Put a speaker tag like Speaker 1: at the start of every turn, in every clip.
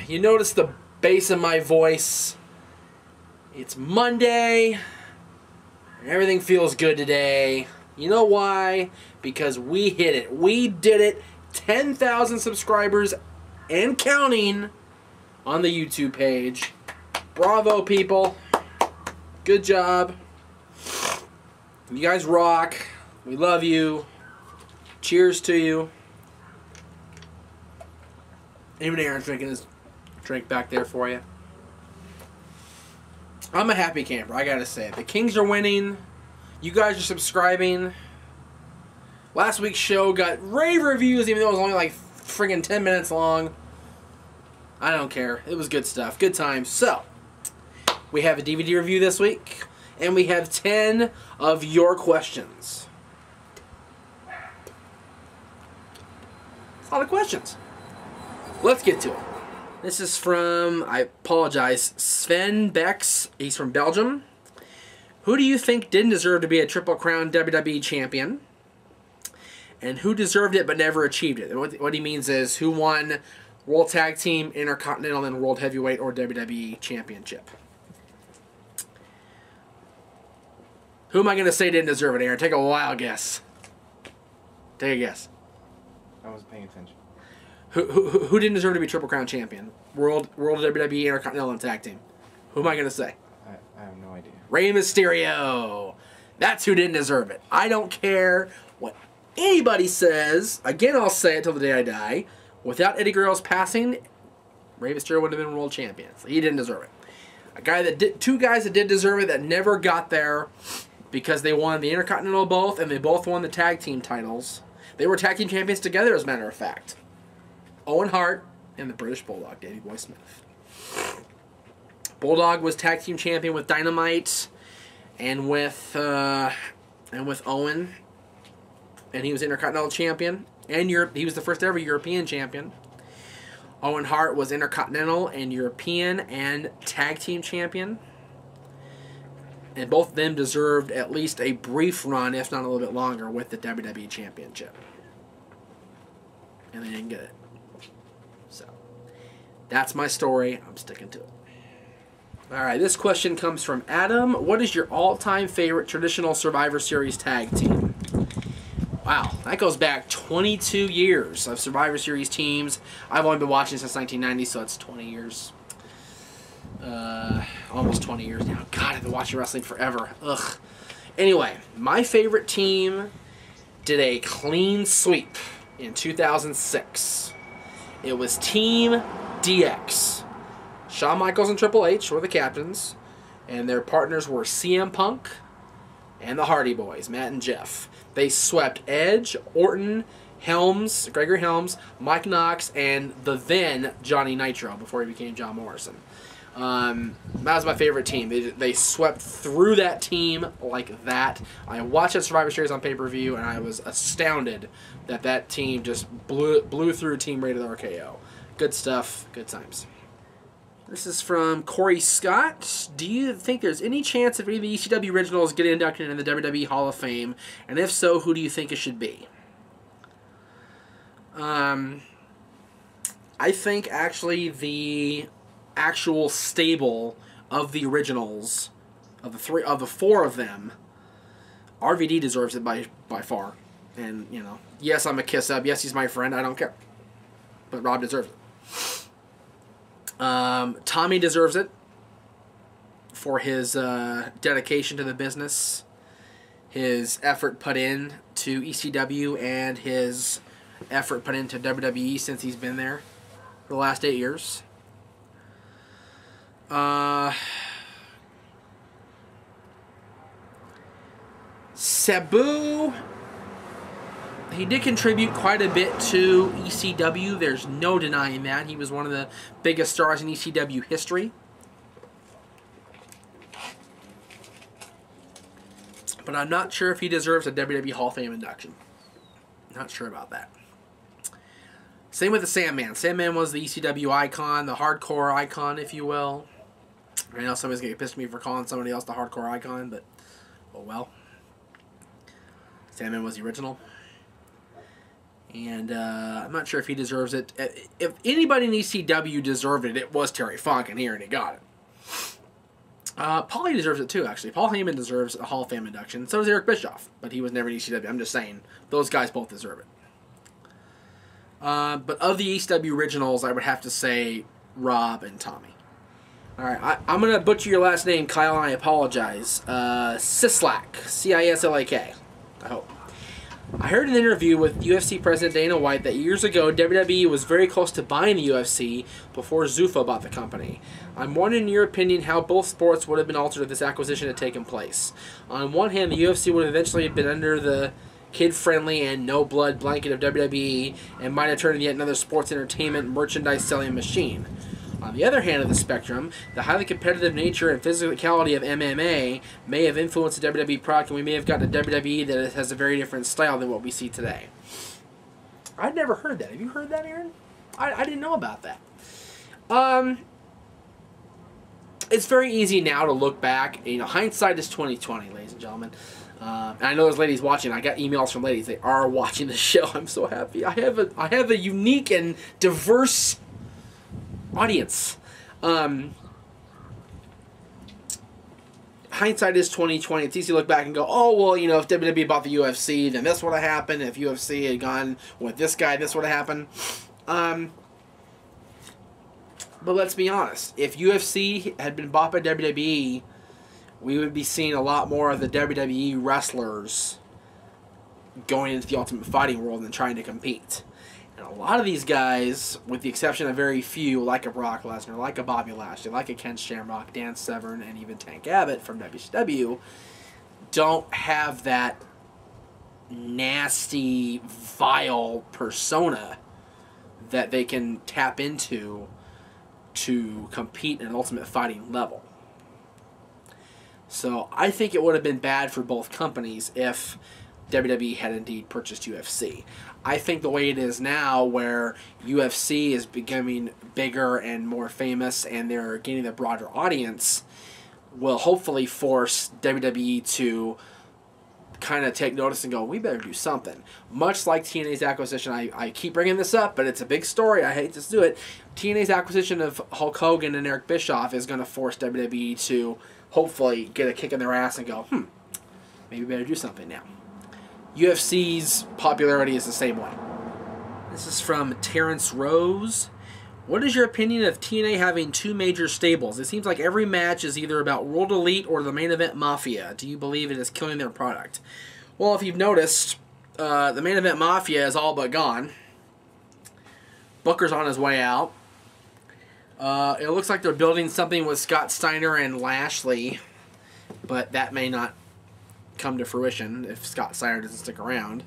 Speaker 1: you notice the bass in my voice. It's Monday. Everything feels good today. You know why? Because we hit it. We did it. 10,000 subscribers and counting on the YouTube page. Bravo, people. Good job. You guys rock. We love you. Cheers to you. Even Aaron's drinking his drink back there for you. I'm a happy camper, I gotta say. The Kings are winning. You guys are subscribing. Last week's show got rave reviews, even though it was only like friggin' 10 minutes long. I don't care. It was good stuff. Good times. So, we have a DVD review this week. And we have 10 of your questions. That's a lot of questions. Let's get to it. This is from, I apologize, Sven Bex. He's from Belgium. Who do you think didn't deserve to be a Triple Crown WWE champion? And who deserved it but never achieved it? And what he means is who won World Tag Team, Intercontinental, and World Heavyweight or WWE Championship. Who am I going to say didn't deserve it, Aaron? Take a wild guess. Take a guess.
Speaker 2: I wasn't paying attention.
Speaker 1: Who didn't deserve to be Triple Crown champion? World WWE, Intercontinental, and Tag Team. Who am I going to say?
Speaker 2: I have no idea.
Speaker 1: Rey Mysterio. That's who didn't deserve it. I don't care what anybody says. Again, I'll say it till the day I die. Without Eddie Guerrero's passing, Rey Mysterio would have been world champion. So he didn't deserve it. Two guys that did deserve it that never got there because they won the Intercontinental both, and they both won the tag team titles. They were tag team champions together, as a matter of fact. Owen Hart and the British Bulldog, Davey Boy Smith. Bulldog was tag team champion with Dynamite and with Owen, and he was Intercontinental champion, and he was the first ever European champion. Owen Hart was Intercontinental and European and tag team champion. And both of them deserved at least a brief run, if not a little bit longer, with the WWE Championship. And they didn't get it. So, that's my story. I'm sticking to it. Alright, this question comes from Adam. What is your all-time favorite traditional Survivor Series tag team? Wow, that goes back 22 years of Survivor Series teams. I've only been watching since 1990, so it's 20 years. Almost 20 years now. God, I've been watching wrestling forever. Ugh. Anyway, my favorite team did a clean sweep in 2006. It was Team DX. Shawn Michaels and Triple H were the captains, and their partners were CM Punk and the Hardy Boys, Matt and Jeff. They swept Edge, Orton, Helms, Gregory Helms, Mike Knox, and the then Johnny Nitro before he became John Morrison. That was my favorite team. They swept through that team like that. I watched that Survivor Series on pay-per-view, and I was astounded that that team just blew through Team Rated RKO. Good stuff. Good times. This is from Corey Scott. Do you think there's any chance of any of the ECW originals getting inducted in the WWE Hall of Fame? And if so, who do you think it should be? I think actually the actual stable of the originals, of the four of them, RVD deserves it by far. And, you know, yes, I'm a kiss up. Yes, he's my friend. I don't care. But Rob deserves it. Tommy deserves it for his dedication to the business, his effort put in to ECW, and his effort put into WWE since he's been there for the last 8 years. Sabu, he did contribute quite a bit to ECW. There's no denying that. He was one of the biggest stars in ECW history. But I'm not sure if he deserves a WWE Hall of Fame induction. Not sure about that. Same with the Sandman. Sandman was the ECW icon, the hardcore icon, if you will. I know somebody's going to get pissed at me for calling somebody else the hardcore icon, but oh well. Sandman was the original. And I'm not sure if he deserves it. If anybody in ECW deserved it, it was Terry Funk, and he already got it. Paulie deserves it too, actually. Paul Heyman deserves a Hall of Fame induction. So does Eric Bischoff, but he was never in ECW. I'm just saying, those guys both deserve it. But of the ECW originals, I would have to say Rob and Tommy. Alright, I'm going to butcher your last name, Kyle, and I apologize. Cislak. C-I-S-L-A-K. I hope. I heard in an interview with UFC President Dana White that years ago, WWE was very close to buying the UFC before Zuffa bought the company. I'm wondering, in your opinion, how both sports would have been altered if this acquisition had taken place. On one hand, the UFC would have eventually been under the kid-friendly and no-blood blanket of WWE and might have turned into yet another sports entertainment merchandise-selling machine. On the other hand of the spectrum, the highly competitive nature and physicality of MMA may have influenced the WWE product, and we may have gotten a WWE that has a very different style than what we see today. I'd never heard that. Have you heard that, Aaron? I didn't know about that. It's very easy now to look back. You know, hindsight is 20/20, ladies and gentlemen. And I know there's ladies watching. I got emails from ladies. They are watching the show. I'm so happy. I have a unique and diverse audience. Hindsight is 20/20. It's easy to look back and go, oh, well, you know, if WWE bought the UFC, then this would have happened. If UFC had gone with this guy, this would have happened. But let's be honest. If UFC had been bought by WWE, we would be seeing a lot more of the WWE wrestlers going into the Ultimate Fighting world and trying to compete. And a lot of these guys, with the exception of very few, like a Brock Lesnar, like a Bobby Lashley, like a Ken Shamrock, Dan Severn, and even Tank Abbott from WCW, don't have that nasty, vile persona that they can tap into to compete at an Ultimate Fighting level. So I think it would have been bad for both companies if WWE had indeed purchased UFC. I think the way it is now, where UFC is becoming bigger and more famous and they're gaining a broader audience, will hopefully force WWE to kind of take notice and go, we better do something. Much like TNA's acquisition, I keep bringing this up, but it's a big story. I hate to do it. TNA's acquisition of Hulk Hogan and Eric Bischoff is going to force WWE to hopefully get a kick in their ass and go, maybe we better do something now. UFC's popularity is the same way. This is from Terrence Rose. What is your opinion of TNA having two major stables? It seems like every match is either about World Elite or the Main Event Mafia. Do you believe it is killing their product? Well, if you've noticed, the Main Event Mafia is all but gone. Booker's on his way out. It looks like they're building something with Scott Steiner and Lashley, but that may not come to fruition if Scott Steiner doesn't stick around.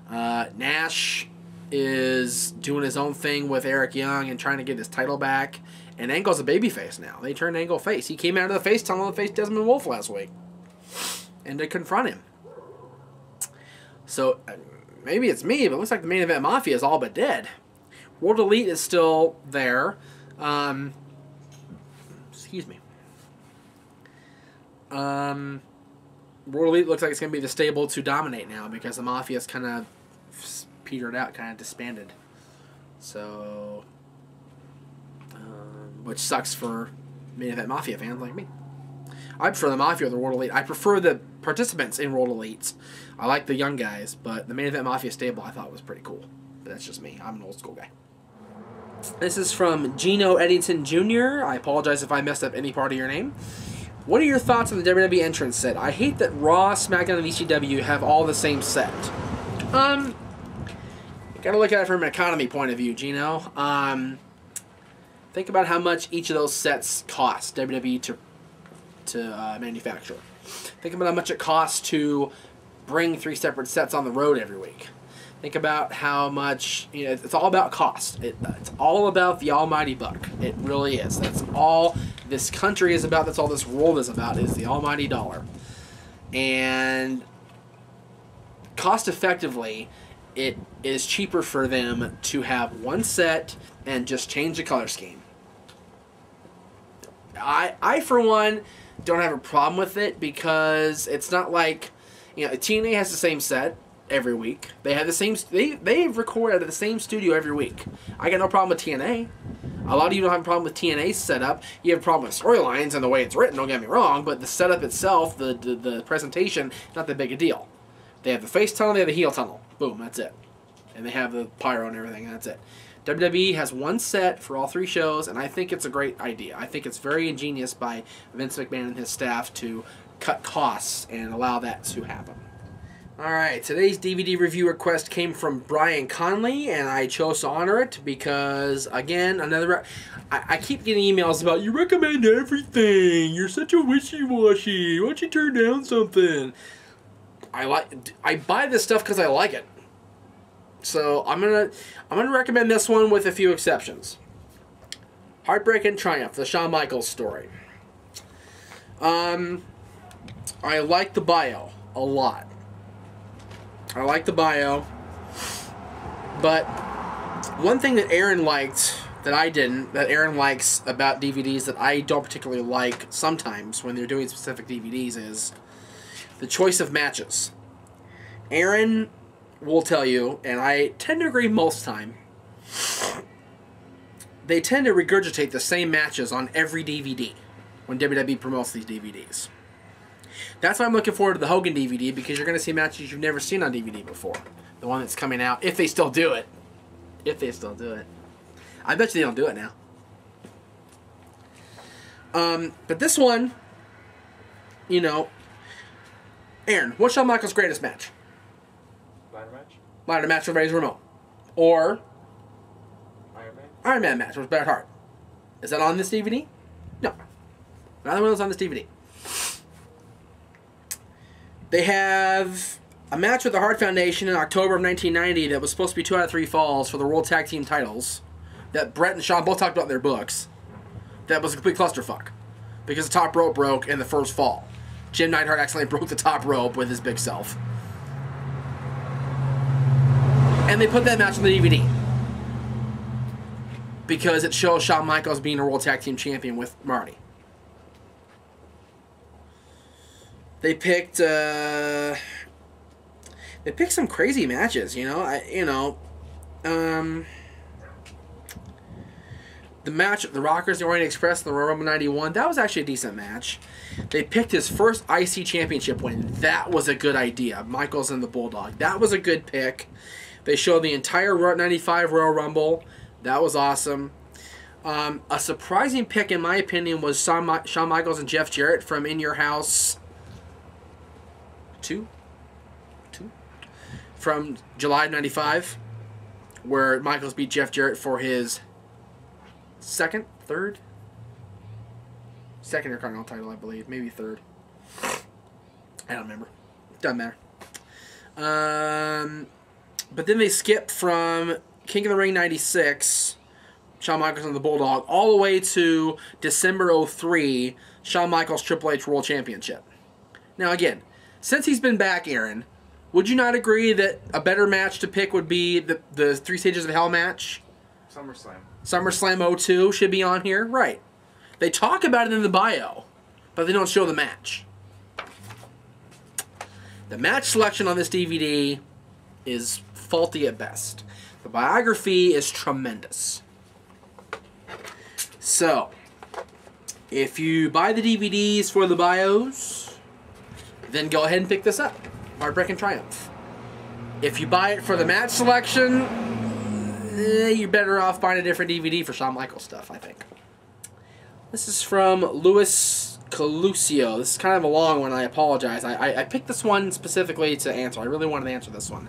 Speaker 1: Nash is doing his own thing with Eric Young and trying to get his title back. And Angle's a babyface now. They turned Angle face. He came out of the face tunnel and faced Desmond Wolfe last week. And to confront him. So, maybe it's me, but it looks like the Main Event Mafia is all but dead. World Elite is still there. Excuse me. World Elite looks like it's going to be the stable to dominate now because the Mafia's kind of petered out, kind of disbanded. So, which sucks for Main Event Mafia fans like me. I prefer the Mafia or the World Elite. I prefer the participants in World Elites. I like the young guys, but the Main Event Mafia stable I thought was pretty cool. But that's just me. I'm an old school guy. This is from Gino Eddington Jr. I apologize if I messed up any part of your name. What are your thoughts on the WWE entrance set? I hate that Raw, SmackDown, and ECW have all the same set. Gotta look at it from an economy point of view, Gino. Think about how much each of those sets cost WWE to manufacture. Think about how much it costs to bring 3 separate sets on the road every week. Think about how much, you know, it's all about cost. It's all about the almighty buck. It really is. That's all this country is about. That's all this world is about, is the almighty dollar. And cost effectively, it is cheaper for them to have one set and just change the color scheme. I for one, don't have a problem with it because it's not like, you know, TNA has the same set. every week. They have the same. They record at the same studio every week. I got no problem with TNA. A lot of you don't have a problem with TNA's setup. You have a problem with storylines and the way it's written. Don't get me wrong, but the setup itself, the presentation, not that big a deal. They have the face tunnel. They have the heel tunnel. Boom. That's it. And they have the pyro and everything. And that's it. WWE has one set for all 3 shows, and I think it's a great idea. I think it's very ingenious by Vince McMahon and his staff to cut costs and allow that to happen. Alright, today's DVD review request came from Brian Conley, and I chose to honor it because, again, I keep getting emails about, you recommend everything, you're such a wishy-washy, why don't you turn down something? I buy this stuff because I like it. So I'm gonna recommend this one with a few exceptions. Heartbreak and Triumph, the Shawn Michaels story. I like the bio a lot. I like the bio, but one thing that Aaron liked that I didn't, that Aaron likes about DVDs that I don't particularly like sometimes when they're doing specific DVDs, is the choice of matches. Aaron will tell you, and I tend to agree most time, they tend to regurgitate the same matches on every DVD when WWE promotes these DVDs. That's why I'm looking forward to the Hogan DVD, because you're going to see matches you've never seen on DVD before. The one that's coming out, if they still do it. If they still do it. I bet you they don't do it now. But this one, you know, Aaron, what's Shawn Michaels' greatest match?
Speaker 2: Ladder match?
Speaker 1: Ladder match with Razor Ramon. Or
Speaker 2: Iron Man?
Speaker 1: Iron Man match with Bret Hart. Is that on this DVD? No. Neither one of those on this DVD. They have a match with the Hart Foundation in October of 1990 that was supposed to be 2 out of 3 falls for the World Tag Team titles that Bret and Shawn both talked about in their books. That was a complete clusterfuck because the top rope broke in the first fall. Jim Neidhart accidentally broke the top rope with his big self. And they put that match on the DVD because it shows Shawn Michaels being a World Tag Team Champion with Marty. They picked some crazy matches, you know. The match, the Rockers, the Orient Express, and the Royal Rumble 91, that was actually a decent match. They picked his first IC Championship win. That was a good idea. Michaels and the Bulldog. That was a good pick. They showed the entire 95 Royal Rumble. That was awesome. A surprising pick, in my opinion, was Shawn Michaels and Jeff Jarrett from In Your House 2 from July of 95, where Michaels beat Jeff Jarrett for his second Intercontinental title, I believe. Maybe third. I don't remember. Doesn't matter. But then they skip from King of the Ring 96, Shawn Michaels and the Bulldog, all the way to December 03, Shawn Michaels Triple H World Championship. Now again, since he's been back, Aaron, would you not agree that a better match to pick would be the 3 Stages of Hell match? SummerSlam 02 should be on here? Right. They talk about it in the bio, but they don't show the match. The match selection on this DVD is faulty at best. The biography is tremendous. So, if you buy the DVDs for the bios, then go ahead and pick this up. Heartbreak and Triumph. If you buy it for the match selection, you're better off buying a different DVD for Shawn Michaels stuff, I think. This is from Louis Calusio. This is kind of a long one, I apologize. I picked this one specifically to answer. I really wanted to answer this one.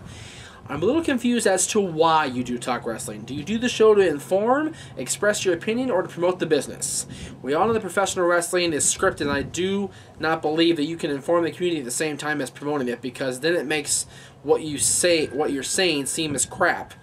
Speaker 1: I'm a little confused as to why you do talk wrestling. Do you do the show to inform, express your opinion, or to promote the business? We all know that professional wrestling is scripted, and I do not believe that you can inform the community at the same time as promoting it, because then it makes what you're saying seem as crap.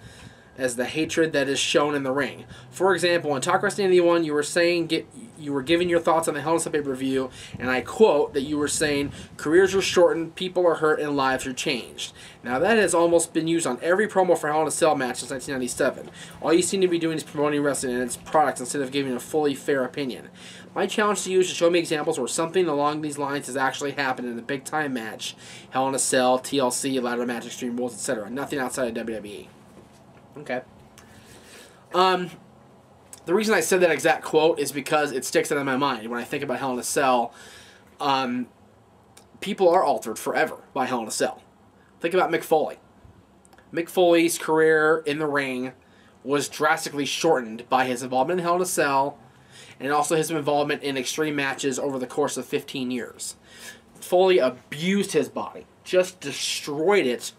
Speaker 1: as the hatred that is shown in the ring. For example, in Talk Wrestling 81, you were giving your thoughts on the Hell in a Cell pay-per-view, and I quote that you were saying, careers are shortened, people are hurt, and lives are changed. Now that has almost been used on every promo for Hell in a Cell match since 1997. All you seem to be doing is promoting wrestling and its products instead of giving a fully fair opinion. My challenge to you is to show me examples where something along these lines has actually happened in a big-time match, Hell in a Cell, TLC, ladder match, Extreme Rules, etc. Nothing outside of WWE. Okay. The reason I said that exact quote is because it sticks out in my mind. When I think about Hell in a Cell, people are altered forever by Hell in a Cell. Think about Mick Foley. Mick Foley's career in the ring was drastically shortened by his involvement in Hell in a Cell and also his involvement in extreme matches over the course of 15 years. Foley abused his body, just destroyed it,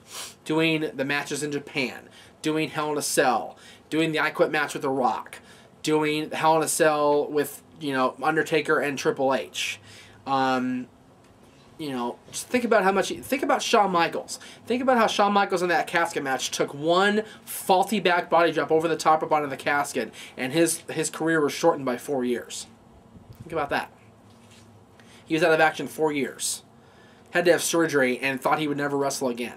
Speaker 1: doing the matches in Japan, doing Hell in a Cell, doing the I Quit match with The Rock, doing Hell in a Cell with, you know, Undertaker and Triple H. You know, just think about how much. Think about Shawn Michaels. Think about how Shawn Michaels in that casket match took one faulty back body drop over the top or bottom of the casket, and his career was shortened by 4 years. Think about that. He was out of action 4 years. Had to have surgery and thought he would never wrestle again.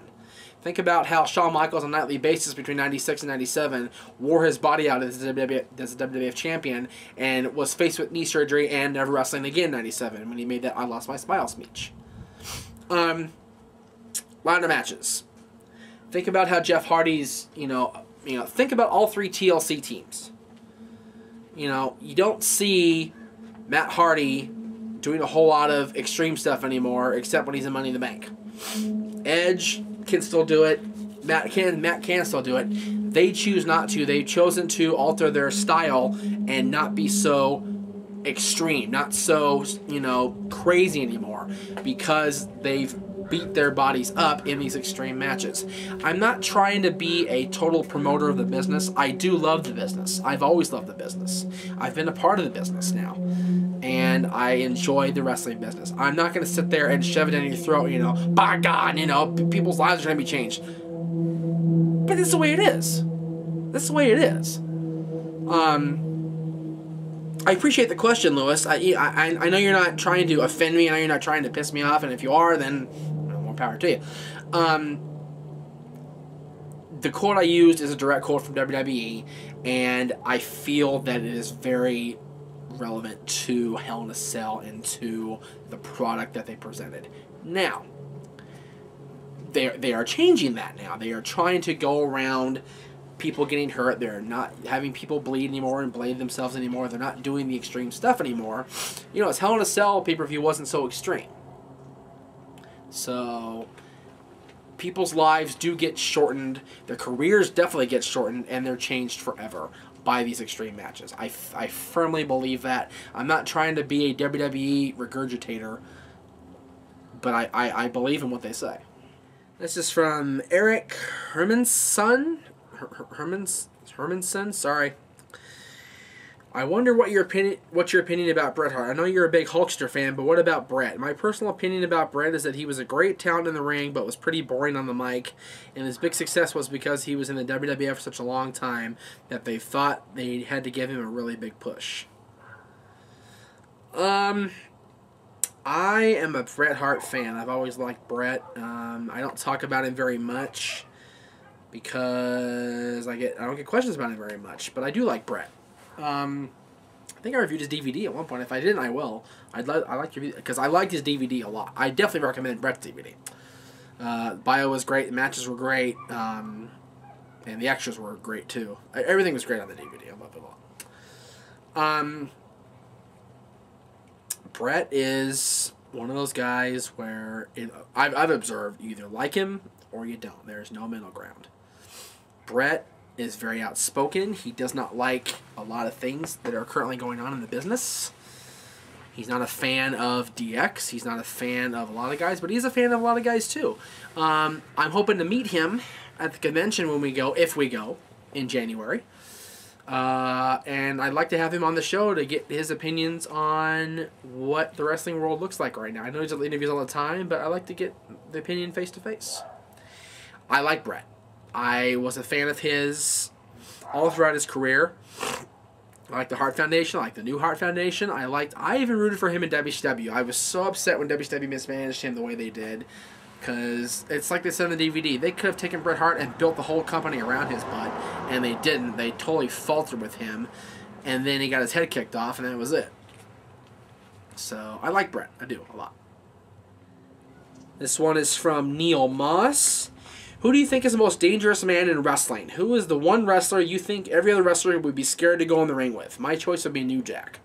Speaker 1: Think about how Shawn Michaels on a nightly basis between 96 and 97 wore his body out as a WWF champion and was faced with knee surgery and never wrestling again in 97 when he made that I Lost My Smile speech. Ladder matches. Think about how Jeff Hardy's, think about all 3 TLC teams. You know, you don't see Matt Hardy doing a whole lot of extreme stuff anymore except when he's in Money in the Bank. Edge can still do it. Matt can still do it. They choose not to. They've chosen to alter their style and not be so extreme, not so, crazy anymore because they've beat their bodies up in these extreme matches. I'm not trying to be a total promoter of the business. I do love the business. I've always loved the business. I've been a part of the business now. And I enjoy the wrestling business. I'm not going to sit there and shove it down your throat, by God, people's lives are going to be changed. But this is the way it is. This is the way it is. I appreciate the question, Lewis. I know you're not trying to offend me. I know you're not trying to piss me off. And if you are, then more power to you. The quote I used is a direct quote from WWE. And I feel that it is very relevant to Hell in a Cell and to the product that they presented. Now, they are changing that now. They are trying to go around people getting hurt. They're not having people bleed anymore and blade themselves anymore. They're not doing the extreme stuff anymore. As Hell in a Cell pay-per-view wasn't so extreme. So people's lives do get shortened. Their careers definitely get shortened, and they're changed forever by these extreme matches. I firmly believe that. I'm not trying to be a WWE regurgitator, but I believe in what they say. This is from Eric Hermanson. Hermanson, sorry. I wonder what's your opinion about Bret Hart. I know you're a big Hulkster fan, but what about Bret? My personal opinion about Bret is that he was a great talent in the ring, but was pretty boring on the mic, and his big success was because he was in the WWF for such a long time that they thought they had to give him a really big push. I am a Bret Hart fan. I've always liked Bret. I don't talk about him very much because I don't get questions about him very much, but I do like Bret. I think I reviewed his DVD at one point. If I didn't, I will. I'd like to review because I liked his DVD a lot. I definitely recommend Bret's DVD. Bio was great. The matches were great, and the extras were great too. Everything was great on the DVD. I love it a lot. Bret is one of those guys where I've observed you either like him or you don't. There's no middle ground. Bret is very outspoken. He does not like a lot of things that are currently going on in the business. He's not a fan of DX. He's not a fan of a lot of guys, but he's a fan of a lot of guys too. I'm hoping to meet him at the convention when we go, if we go, in January. And I'd like to have him on the show to get his opinions on what the wrestling world looks like right now. I know he's at interviews all the time, but I like to get the opinion face to face. I like Bret. I was a fan of his all throughout his career. I like the Hart Foundation. I like the new Hart Foundation. I even rooted for him in WCW. I was so upset when WCW mismanaged him the way they did. Because it's like they said in the DVD. They could have taken Bret Hart and built the whole company around his butt. And they didn't. They totally faltered with him. And then he got his head kicked off, and that was it. So, I like Bret. I do, a lot. This one is from Neil Moss. Who do you think is the most dangerous man in wrestling? Who is the one wrestler you think every other wrestler would be scared to go in the ring with? My choice would be New Jack.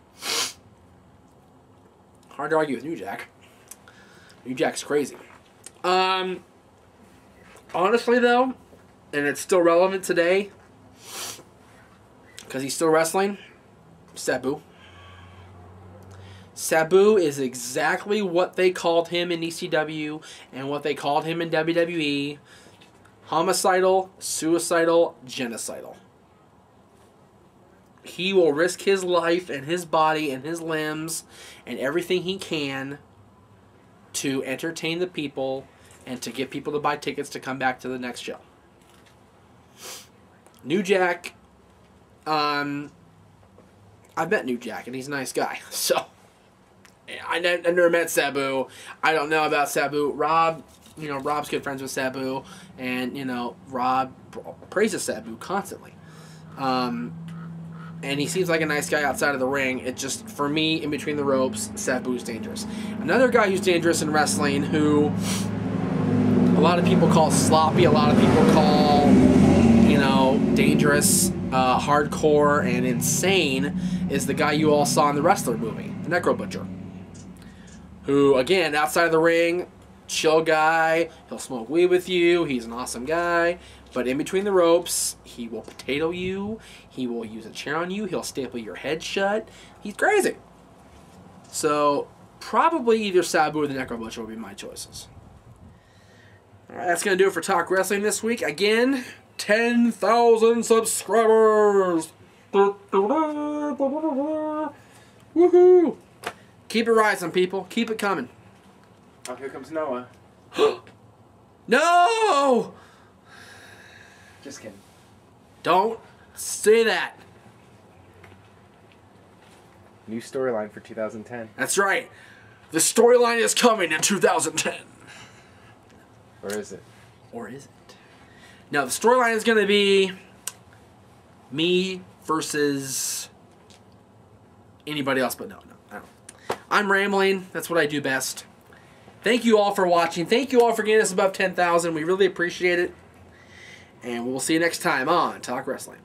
Speaker 1: Hard to argue with New Jack. New Jack's crazy. Honestly, though, and it's still relevant today, because he's still wrestling, Sabu. Sabu is exactly what they called him in ECW and what they called him in WWE. Homicidal, suicidal, genocidal. He will risk his life and his body and his limbs and everything he can to entertain the people and to get people to buy tickets to come back to the next show. New Jack, I've met New Jack and he's a nice guy. So, I never met Sabu. I don't know about Sabu. Rob, Rob's good friends with Sabu, and, Rob praises Sabu constantly. And he seems like a nice guy outside of the ring. It just, for me, in between the ropes, Sabu's dangerous. Another guy who's dangerous in wrestling, who a lot of people call sloppy, a lot of people call, dangerous, hardcore, and insane, is the guy you all saw in the Wrestler movie, the Necro Butcher. Who, again, outside of the ring, chill guy, he'll smoke weed with you, he's an awesome guy, but in between the ropes, he will potato you, he will use a chair on you, he'll staple your head shut, he's crazy. So, probably either Sabu or the Necro Butcher will be my choices. Alright, that's going to do it for Talk Wrestling this week. Again, 10,000 subscribers! Woohoo! Keep it rising, people. Keep it coming.
Speaker 2: Oh, here comes Noah.
Speaker 1: No!
Speaker 2: Just kidding.
Speaker 1: Don't say that.
Speaker 2: New storyline for 2010.
Speaker 1: That's right. The storyline is coming in 2010.
Speaker 2: Or is it?
Speaker 1: Or is it? No, the storyline is going to be me versus anybody else, but no, I don't. I'm rambling. That's what I do best. Thank you all for watching. Thank you all for getting us above 10,000. We really appreciate it. And we'll see you next time on Talk Wrestling.